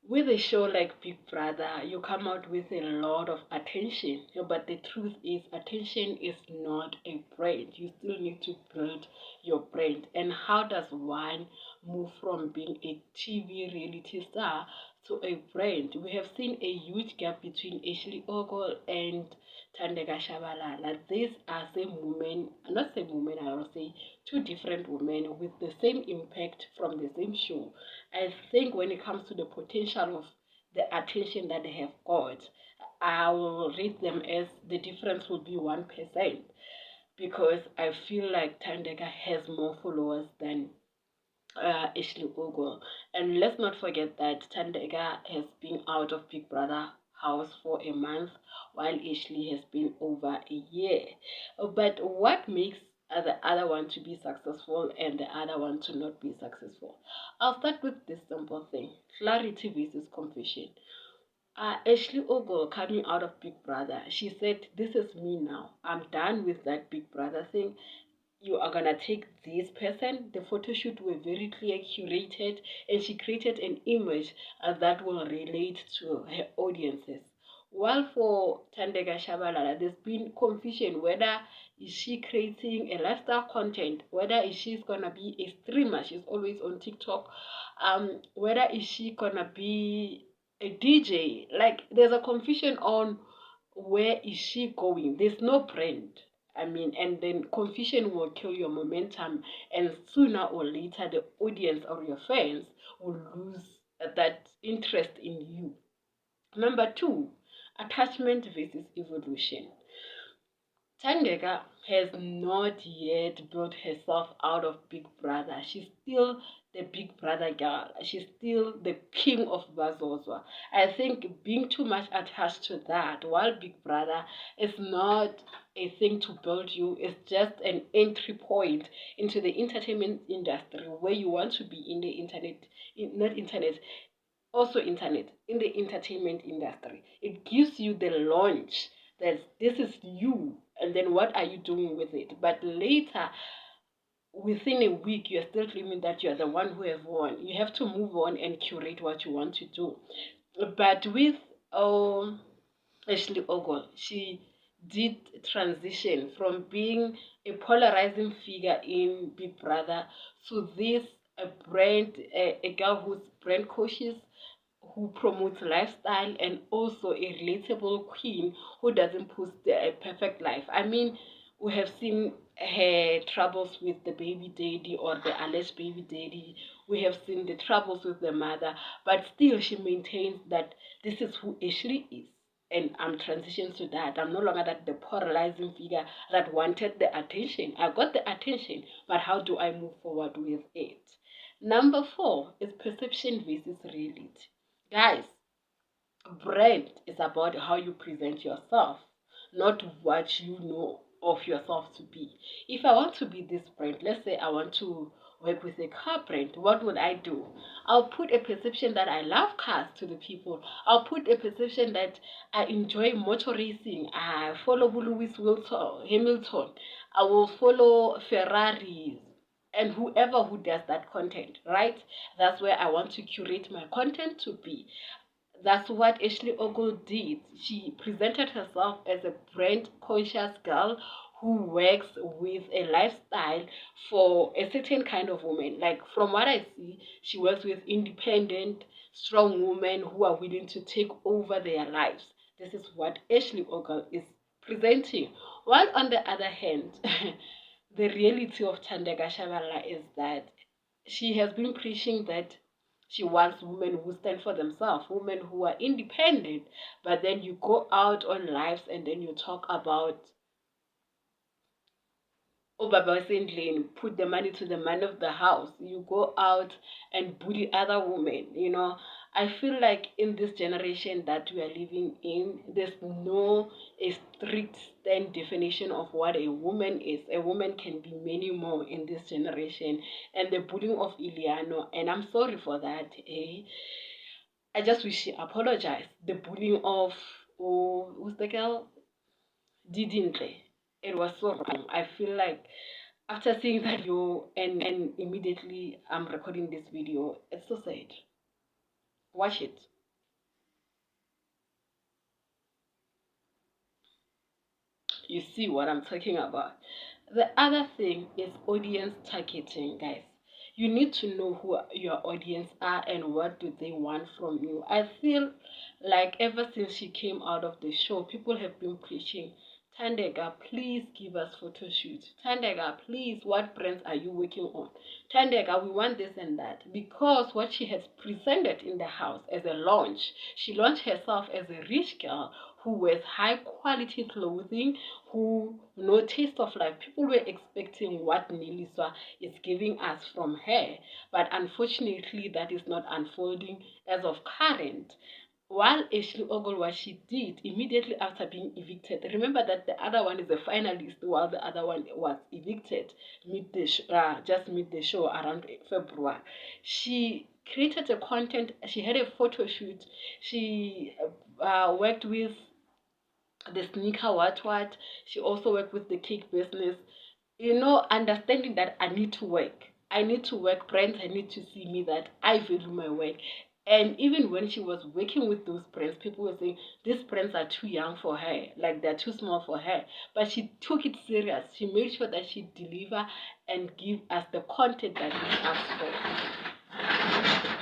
with a show like Big Brother, you come out with a lot of attention, but the truth is, attention is not a brand. You still need to build your brand. And how does one move from being a TV reality star to a brand? We have seen a huge gap between Ashley Ogle and Tandega Shabalala. These are same women, not same women, I will say two different women with the same impact from the same show. I think when it comes to the potential of the attention that they have got, I will rate them as the difference will be 1% because I feel like Tandeka has more followers than Ashley Ogle. And let's not forget that Tandeka has been out of Big Brother house for a month while Ashley has been over a year. But what makes the other one to be successful and the other one to not be successful? I'll start with this simple thing: clarity versus confusion. Ashley Ogle coming out of Big Brother, she said, "This is me now. I'm done with that Big Brother thing. You are gonna take this person." The photo shoot were very clear, curated, and she created an image that will relate to her audiences. While for Tandega Shabalala, there's been confusion whether is she creating a lifestyle content, whether is she's gonna be a streamer, she's always on TikTok, whether is she gonna be a DJ. Like there's a confusion on where is she going. There's no brand. I mean, and then confusion will kill your momentum, and sooner or later, the audience or your fans will lose that interest in you. Number two, attachment versus evolution. Tandega has not yet built herself out of Big Brother. She's still the Big Brother girl. She's still the king of Bazozwa. I think being too much attached to that, while Big Brother is not a thing to build you, it's just an entry point into the entertainment industry where you want to be in the internet, not internet, also internet, in the entertainment industry. It gives you the launch that this is you, and then what are you doing with it? But later, within a week, you're still claiming that you're the one who has won. You have to move on and curate what you want to do. But with Ashley Ogle, she did transition from being a polarizing figure in Big Brother to this a brand, a girl who's brand cautious, who promotes lifestyle, and also a relatable queen who doesn't post a perfect life. I mean, we have seen her troubles with the baby daddy or the alleged baby daddy. We have seen the troubles with the mother, but still she maintains that this is who Ashley is. And I'm transitioning to that. I'm no longer that the polarizing figure that wanted the attention. I got the attention, but how do I move forward with it? Number four is perception versus reality. Guys, brand is about how you present yourself, not what you know of yourself to be. If I want to be this brand, let's say I want to work with a car brand, what would I do? I'll put a perception that I love cars to the people. I'll put a perception that I enjoy motor racing. I follow Lewis Hamilton. I will follow Ferraris and whoever who does that content, right? That's where I want to curate my content to be. That's what Ashley Ogle did. She presented herself as a brand conscious girl who works with a lifestyle for a certain kind of woman. Like from what I see, she works with independent, strong women who are willing to take over their lives. This is what Ashley Ogle is presenting. While on the other hand, the reality of Tandega Shabalala is that she has been preaching that she wants women who stand for themselves, women who are independent. But then you go out on lives and then you talk about Obaba Sendlane, put the money to the man of the house. You go out and bully other women. I feel like in this generation that we are living in, there's no a strict stand definition of what a woman is. A woman can be many more in this generation. And the bullying of Iliano, and I'm sorry for that. I just wish she apologized. The bullying of, who's the girl? Didn't. It was so wrong. I feel like after seeing that video and immediately I'm recording this video, it's so sad. Watch it. You see what I'm talking about. The other thing is audience targeting, guys. You need to know who your audience are and what do they want from you. I feel like ever since she came out of the show, people have been preaching, Thandeka, please give us photo shoots. Thandeka, please, what brands are you working on? Thandeka, we want this and that. Because what she has presented in the house as a launch, she launched herself as a rich girl who wears high quality clothing, who no taste of life. People were expecting what Neliswa is giving us from her, but unfortunately that is not unfolding as of current. While Ashley Ogle, what she did immediately after being evicted, remember that the other one is a finalist while the other one was evicted just mid the show around February. She created a content, she had a photo shoot, she worked with the sneaker what. She also worked with the cake business. Understanding that I need to work. I need to work. Brands, I need to see me that I value my work. And even when she was working with those brands, people were saying these brands are too young for her, like they're too small for her. But she took it serious. She made sure that she deliver and give us the content that we asked for.